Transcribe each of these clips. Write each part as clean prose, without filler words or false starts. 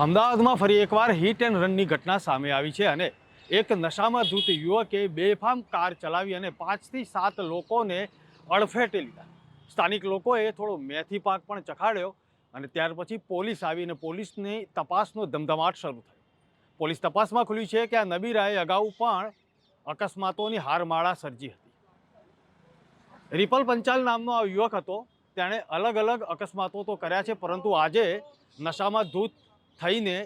અમદાવાદમાં ફરી એકવાર હિટ એન્ડ રનની ઘટના સામે આવી છે અને એક નશામાં ધૂત યુવકે બેફામ કાર ચલાવી અને 5 થી 7 લોકોને અડફેટે લીધા. સ્થાનિક લોકોએ થોડો મેથી પાક પણ ચખાડ્યો અને ત્યાર પછી પોલીસ આવી અને પોલીસની તપાસનો ધમધમાટ શરૂ થયો. પોલીસ તપાસમાં ખુલ્યું છે કે આ નબીરાએ અગાઉ પણ અકસ્માતોની હારમાળા સર્જી હતી. રિપલ પંચાલ નામનો આ યુવક હતો. તેણે અલગ અલગ અકસ્માતો તો કર્યા છે, પરંતુ આજે નશામાં ધૂત થઈને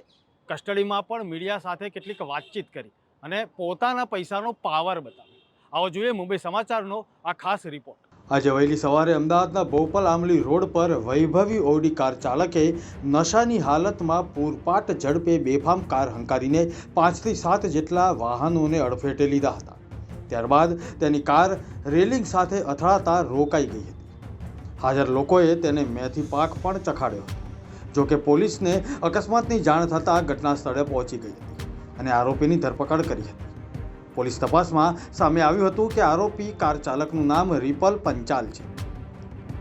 કસ્ટડીમાં પણ મીડિયા સાથે કેટલીક વાતચીત કરી અને પોતાના પૈસાનો પાવર બતાવ્યો. આવો જોઈએ મુંબઈ સમાચારનો આ ખાસ રિપોર્ટ. આજે વહેલી સવારે અમદાવાદના બોપલ આમલી રોડ પર વૈભવી ઓડી કાર ચાલકે નશાની હાલતમાં પૂરપાટ ઝડપે બેફામ કાર હંકારીને 5 થી 7 જેટલા વાહનોને અડફેટે લીધા હતા. ત્યારબાદ તેની કાર રેલિંગ સાથે અથડાતા રોકાઈ ગઈ હતી. હાજર લોકોએ તેને મેથી પાક પણ ચખાડ્યો હતો. જોકે પોલીસને અકસ્માતની જાણ થતાં ઘટના સ્થળે પહોંચી ગઈ હતી અને આરોપીની ધરપકડ કરી હતી. પોલીસ તપાસમાં સામે આવ્યું હતું કે આરોપી કાર ચાલકનું નામ રિપલ પંચાલ છે.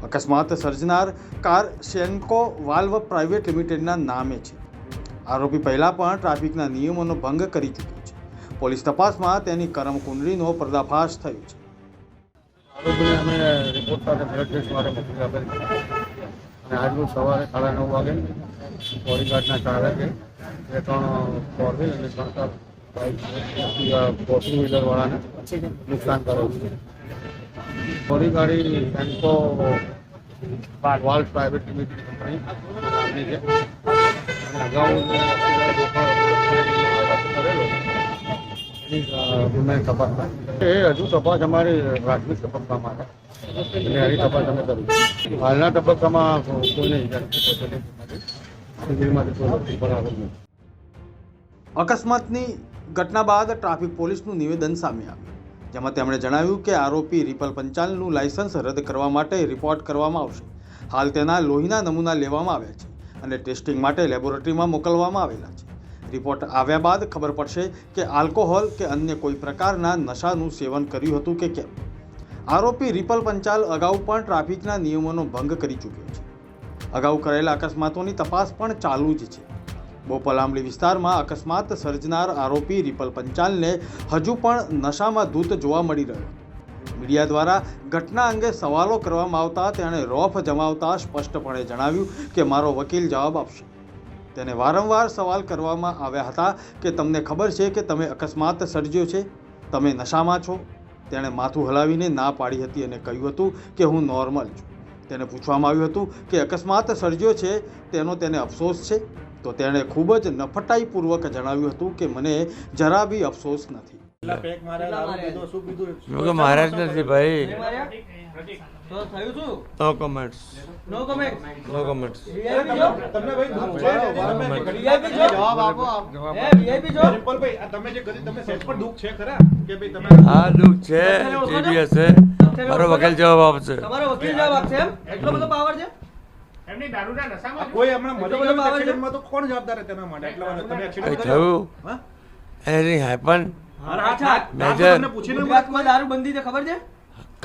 અકસ્માત સર્જનાર કાર સેન્કો વાલ્વ પ્રાઇવેટ લિમિટેડના નામે છે. આરોપી પહેલા પણ ટ્રાફિકના નિયમોનો ભંગ કરી ચૂક્યો છે. પોલીસ તપાસમાં તેની કરમકુંડળીનો પર્દાફાશ થયો છે. આરોપીને અમે રિપોર્ટ સાથે બ્લડ ટેસ્ટ માટે મોકલી આપેલ છે અને આજનું સવારે 9:30 વાગે બોડીગાર્ડના ચાલકે 3 ફોર વ્હીલ અને 3 બાઇક 4 વ્હીલરવાળાને નુકસાન કરેલું છે. બોડીગાડી સેન્કો વાલ્વ પ્રાઇવેટ લિમિટેડ કંપની છે અને અગાઉ કરેલો એની તપાસ એ હજુ તપાસ અમારી પ્રાથમિક તબક્કામાં છે અને એની તપાસ અમે કરી. હાલના તબક્કામાં કોઈને અકસ્માતની ઘટના બાદ ટ્રાફિક પોલીસનું નિવેદન સામે આવ્યું, જેમાં તેમણે જણાવ્યું કે આરોપી રિપલ પંચાલનું લાયસન્સ રદ કરવા માટે રિપોર્ટ કરવામાં આવશે. હાલ તેના લોહીના નમૂના લેવામાં આવ્યા છે અને ટેસ્ટિંગ માટે લેબોરેટરીમાં મોકલવામાં આવેલા છે. રિપોર્ટ આવ્યા બાદ ખબર પડશે કે આલ્કોહોલ કે અન્ય કોઈ પ્રકારના નશાનું સેવન કર્યું હતું કે કેમ. આરોપી રિપલ પંચાલ અગાઉ પણ ટ્રાફિકના નિયમોનો ભંગ કરી ચૂક્યો છે. અગાઉ કરેલા અકસ્માતોની તપાસ પણ ચાલુ જ છે. બોપલ આમલી વિસ્તારમાં અકસ્માત સર્જનાર આરોપી રિપલ પંચાલને હજુ પણ નશામાં ધૂત જોવા મળી રહ્યો. મીડિયા દ્વારા ઘટના અંગે સવાલો કરવામાં આવતા તેણે રોફ જમાવતા સ્પષ્ટપણે જણાવ્યું કે મારો વકીલ જવાબ આપશે. તેને વારંવાર સવાલ કરવામાં આવ્યા હતા કે તમને ખબર છે કે તમે અકસ્માત સર્જ્યો છે, તમે નશામાં છો. તેણે માથું હલાવીને ના પાડી હતી અને કહ્યું હતું કે હું નોર્મલ છું. તેને પૂછવામાં આવ્યું હતું કે અકસ્માત સર્જ્યો છે તેનો તેને અફસોસ છે, તો તેણે ખૂબ જ નફટાઈપૂર્વક જણાવ્યું હતું કે મને જરા બી અફસોસ નથી. મહારાજ નથી ભાઈ. No comments. હા દુઃખ છે, જે બી હશે મારો વકીલ જવાબ આપશે.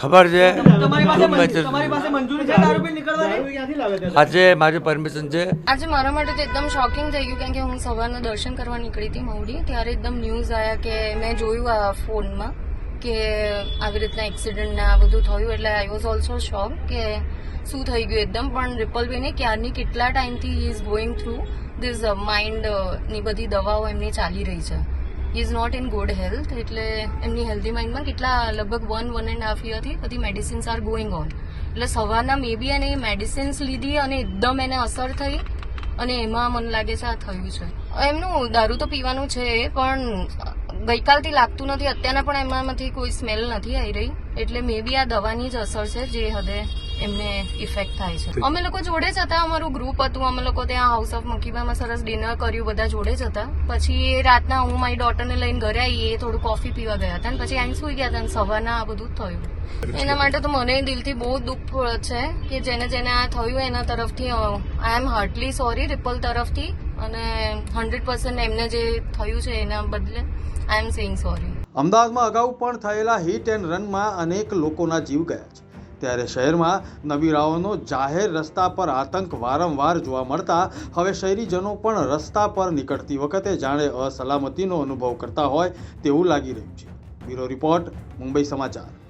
ખબર છે આજે મારી પરમિશન છે. આજે મારા માટે તો એકદમ શોકિંગ થઈ ગયું, કારણ કે હું સવારના દર્શન કરવા નીકળી હતી મહુડી, ત્યારે એકદમ ન્યૂઝ આવ્યા કે મેં જોયું આ ફોનમાં કે આવી રીતના એક્સિડન્ટ ને આ બધું થયું, એટલે આઈ વોઝ ઓલ્સો શોક કે શું થઈ ગયું એકદમ. પણ રિપલભાઈને ક્યારની કેટલા ટાઈમથી he is going through this mind ની બધી દવાઓ એમની ચાલી રહી છે. He is not in good health, એટલે એમની હેલ્ધી માઇન્ડમાં કેટલા લગભગ 1.5 યરથી બધી મેડિસિન્સ આર ગોઈંગ ઓન. એટલે સવારના મે બી એને મેડિસિન્સ લીધી અને એકદમ એને અસર થઈ અને એમાં મને લાગે છે આ થયું છે. એમનું દારૂ તો પીવાનું છે પણ ગઈકાલથી લાગતું નથી, અત્યારના પણ એમાંથી કોઈ સ્મેલ નથી આવી રહી, એટલે મે બી આ દવાની જ અસર છે જે હદે એમને ઇફેક્ટ થાય છે. અમે લોકો જોડે જ હતા, અમારું ગ્રુપ હતું, અમે લોકો ત્યાં હાઉસ ઓફ મકીબામાં સરસ ડિનર કર્યું, બધા જોડે જ હતા. પછી રાતના હું મારી ડોટરને લઈને ઘરે આવી, એ થોડું કોફી પીવા ગયા હતા અને પછી અહીં સુઈ ગયા હતા અને સવારના આ બધું જ થયું. એના માટે તો મને દિલથી બહુ દુઃખ છે કે જેને જેને આ થયું એના તરફથી આઈ એમ હાર્ટલી સોરી રિપલ તરફથી, અને 100% એમને જે થયું છે એના બદલે આઈ એમ સેઇંગ સોરી. અમદાવાદમાં અગાઉ પણ થયેલા હિટ એન્ડ રનમાં અનેક લોકોના જીવ ગયા છે. ત્યારે શહેરમાં નબીરાઓનો જાહેર રસ્તા પર આતંક વારંવાર જોવા મળતા હવે શહેરીજનો પણ રસ્તા પર નીકળતી વખતે જાણે અસલામતીનો અનુભવ કરતા હોય તેવું લાગી રહ્યું છે. બ્યુરો રિપોર્ટ, મુંબઈ સમાચાર.